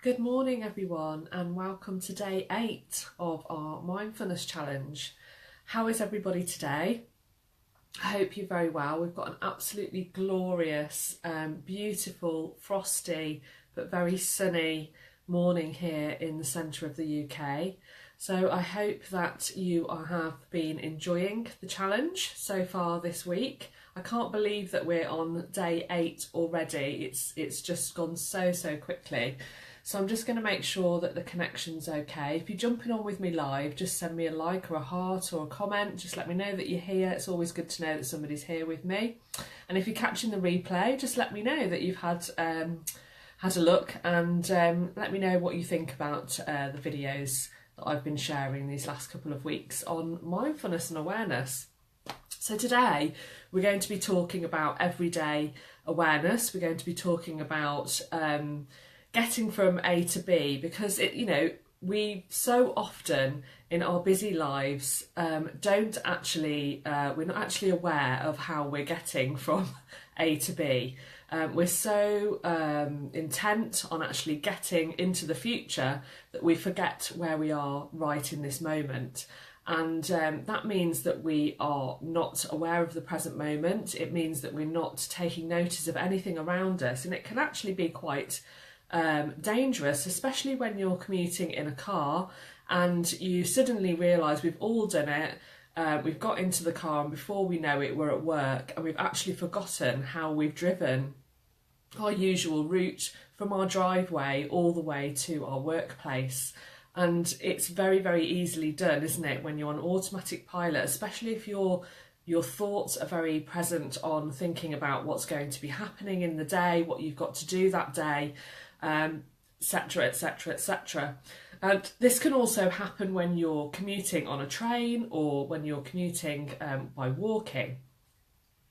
Good morning everyone, and welcome to day 8 of our mindfulness challenge. How is everybody today? I hope you're very well. We've got an absolutely glorious, beautiful, frosty but very sunny morning here in the centre of the UK. So I hope that you have been enjoying the challenge so far this week. I can't believe that we're on day 8 already. It's just gone so quickly. So I'm just going to make sure that the connection's okay. If you're jumping on with me live, just send me a like or a heart or a comment. Just let me know that you're here. It's always good to know that somebody's here with me. And if you're catching the replay, just let me know that you've had a look, and let me know what you think about the videos that I've been sharing these last couple of weeks on mindfulness and awareness. So today we're going to be talking about everyday awareness. We're going to be talking about getting from A to B, because we so often in our busy lives we're not actually aware of how we're getting from A to B. We're so intent on actually getting into the future that we forget where we are right in this moment. And that means that we are not aware of the present moment. It means that we're not taking notice of anything around us, and it can actually be quite dangerous, especially when you're commuting in a car and you suddenly realise, we've all done it, we've got into the car and before we know it we're at work, and we've actually forgotten how we've driven our usual route from our driveway all the way to our workplace. And it's very easily done, isn't it, when you're on automatic pilot, especially if your thoughts are very present on thinking about what's going to be happening in the day, what you've got to do that day, etc, etc, etc. And this can also happen when you're commuting on a train or when you're commuting by walking.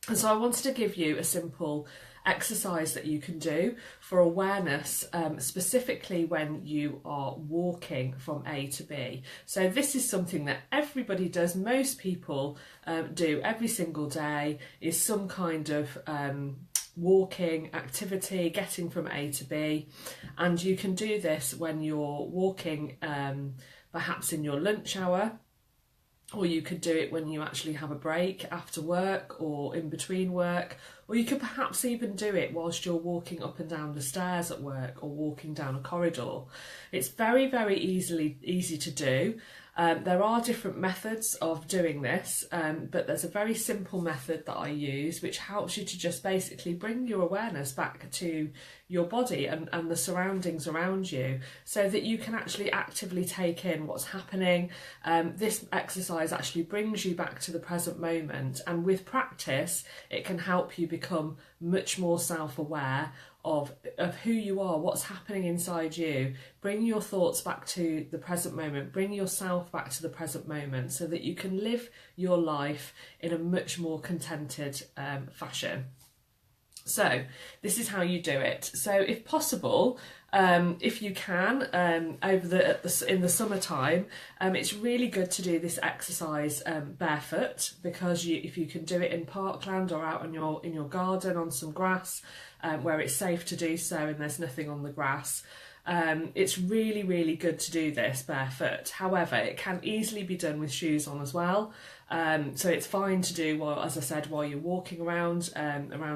And so I wanted to give you a simple exercise that you can do for awareness, specifically when you are walking from A to B. So this is something that everybody does, most people do every single day, is some kind of walking activity, getting from A to B. And you can do this when you're walking perhaps in your lunch hour, or you could do it when you actually have a break after work or in between work, or you could perhaps even do it whilst you're walking up and down the stairs at work or walking down a corridor. It's very easy to do. There are different methods of doing this, but there's a very simple method that I use which helps you to just basically bring your awareness back to your body and the surroundings around you, so that you can actually actively take in what's happening. This exercise actually brings you back to the present moment, and with practice it can help you become much more self-aware of who you are, what's happening inside you. Bring your thoughts back to the present moment, bring yourself back to the present moment, so that you can live your life in a much more contented fashion. So this is how you do it. So if possible, if you can, in the summertime, it's really good to do this exercise barefoot, because if you can do it in parkland or out in your garden on some grass, where it's safe to do so and there's nothing on the grass, it's really good to do this barefoot. However, it can easily be done with shoes on as well. So it's fine to do, while you're walking around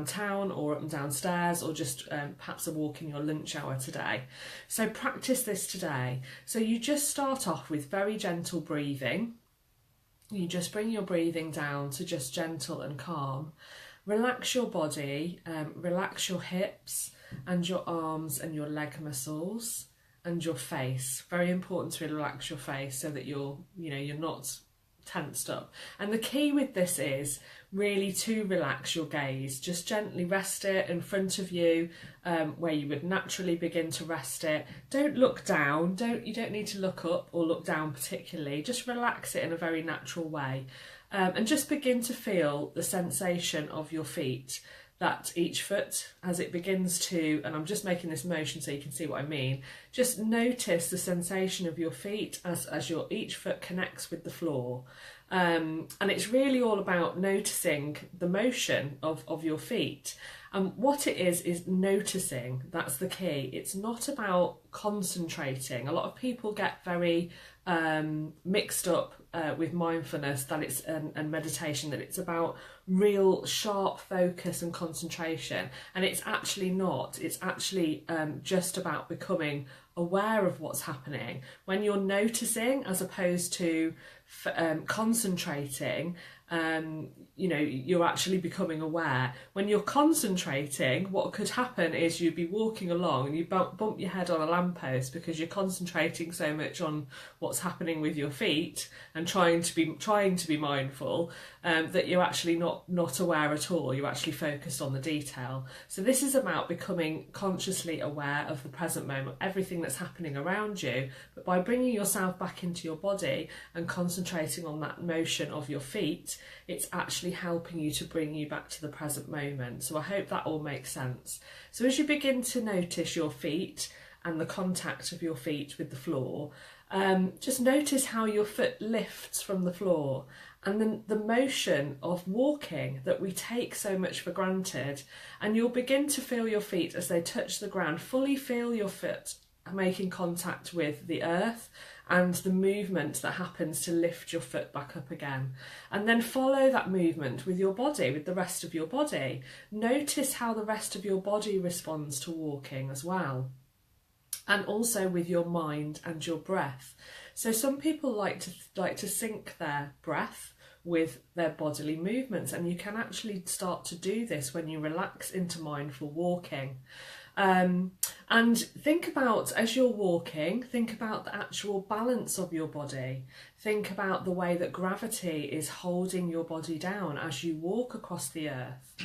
town or up and down stairs, or just perhaps a walk in your lunch hour today. So practice this today. So you just start off with very gentle breathing. You just bring your breathing down to just gentle and calm. Relax your body, relax your hips and your arms and your leg muscles and your face. Very important to relax your face so that you're not tensed up. And the key with this is really to relax your gaze. Just gently rest it in front of you, where you would naturally begin to rest it. Don't look down. You don't need to look up or look down particularly. Just relax it in a very natural way, and just begin to feel the sensation of your feet. That each foot, as it begins to, and I'm just making this motion so you can see what I mean, just notice the sensation of your feet as each foot connects with the floor. And it's really all about noticing the motion of your feet. And what it is noticing. That's the key. It's not about concentrating. A lot of people get very mixed up with mindfulness that it's and meditation, that it's about real sharp focus and concentration, and it's actually not. It's actually just about becoming aware of what's happening. When you're noticing as opposed to concentrating, you're actually becoming aware. When you're concentrating, what could happen is you'd be walking along and you bump your head on a lamppost because you're concentrating so much on what's happening with your feet and trying to be mindful, that you're actually not aware at all. You're actually focused on the detail. So this is about becoming consciously aware of the present moment, everything that's happening around you, but by bringing yourself back into your body and concentrating on that motion of your feet, it's actually helping you to bring you back to the present moment. So I hope that all makes sense. So as you begin to notice your feet and the contact of your feet with the floor, just notice how your foot lifts from the floor, and then the motion of walking that we take so much for granted, and you'll begin to feel your feet as they touch the ground. Fully feel your foot making contact with the earth and the movement that happens to lift your foot back up again. And then follow that movement with your body, with the rest of your body. Notice how the rest of your body responds to walking as well. And also with your mind and your breath. So some people like to sync their breath with their bodily movements, and you can actually start to do this when you relax into mindful walking. And think about, as you're walking, think about the actual balance of your body. Think about the way that gravity is holding your body down as you walk across the earth.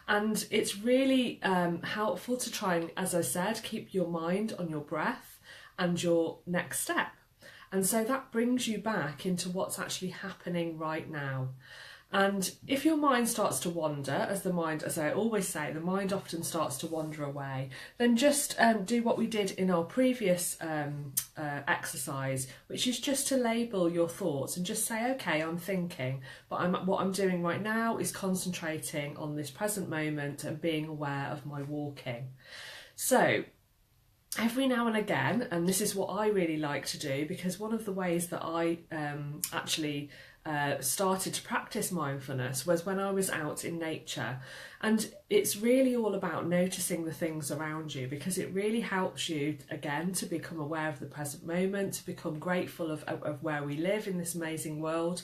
And it's really helpful to try and, as I said, keep your mind on your breath and your next step. And so that brings you back into what's actually happening right now. And if your mind starts to wander, as I always say, the mind often starts to wander away, then just do what we did in our previous exercise, which is just to label your thoughts and just say, okay, I'm thinking, but what I'm doing right now is concentrating on this present moment and being aware of my walking. So every now and again, and this is what I really like to do, because one of the ways that I actually started to practice mindfulness was when I was out in nature. And it's really all about noticing the things around you, because it really helps you, again, to become aware of the present moment, to become grateful of where we live in this amazing world.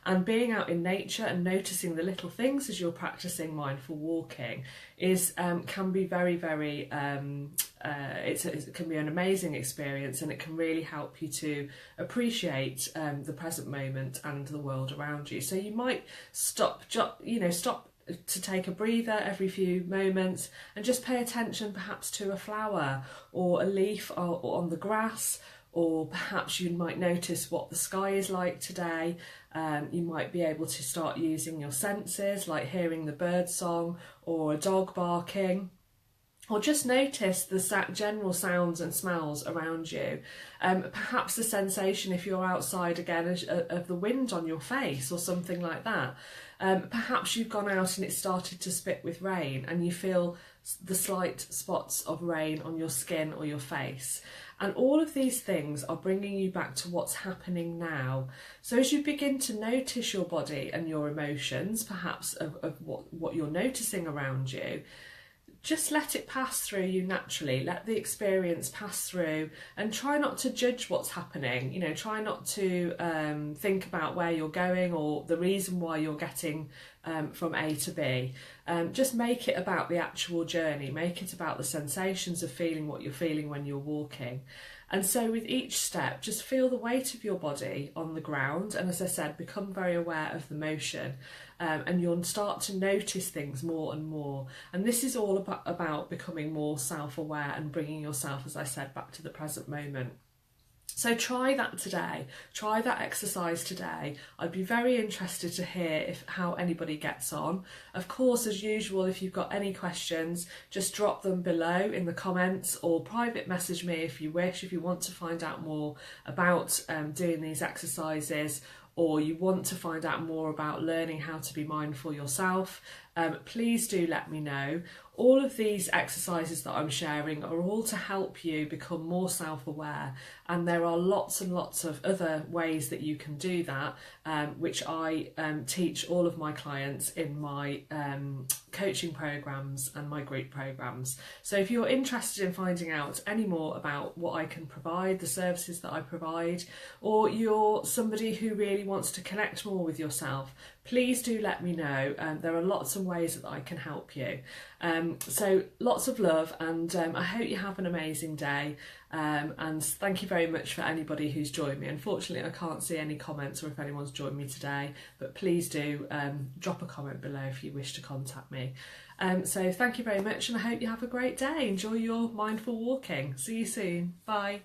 And being out in nature and noticing the little things as you're practicing mindful walking is can be very, very, it can be an amazing experience, and it can really help you to appreciate the present moment and the world around you. So you might stop to take a breather every few moments and just pay attention perhaps to a flower or a leaf or on the grass. Or perhaps you might notice what the sky is like today. You might be able to start using your senses, like hearing the bird song or a dog barking. Or just notice the general sounds and smells around you. Perhaps the sensation, if you're outside again, of the wind on your face or something like that. Perhaps you've gone out and it started to spit with rain and you feel the slight spots of rain on your skin or your face. And all of these things are bringing you back to what's happening now. So as you begin to notice your body and your emotions, perhaps of what you're noticing around you, just let it pass through you naturally. Let the experience pass through and try not to judge what's happening. Try not to think about where you're going or the reason why you're getting from A to B. Just make it about the actual journey. Make it about the sensations of feeling what you're feeling when you're walking. And so with each step, just feel the weight of your body on the ground. And as I said, become very aware of the motion. And you'll start to notice things more and more. And this is all about becoming more self-aware and bringing yourself, as I said, back to the present moment. So try that today. Try that exercise today. I'd be very interested to hear how anybody gets on. Of course, as usual, if you've got any questions, just drop them below in the comments or private message me if you wish, if you want to find out more about doing these exercises, or you want to find out more about learning how to be mindful yourself, please do let me know. All of these exercises that I'm sharing are all to help you become more self-aware, and there are lots and lots of other ways that you can do that, which I teach all of my clients in my coaching programs and my group programs. So if you're interested in finding out any more about what I can provide, the services that I provide, or you're somebody who really wants to connect more with yourself, please do let me know. There are lots of ways that I can help you. So lots of love, and I hope you have an amazing day, and thank you very much for anybody who's joined me. Unfortunately, I can't see any comments or if anyone's joined me today, but please do drop a comment below if you wish to contact me. So thank you very much, and I hope you have a great day. Enjoy your mindful walking. See you soon. Bye.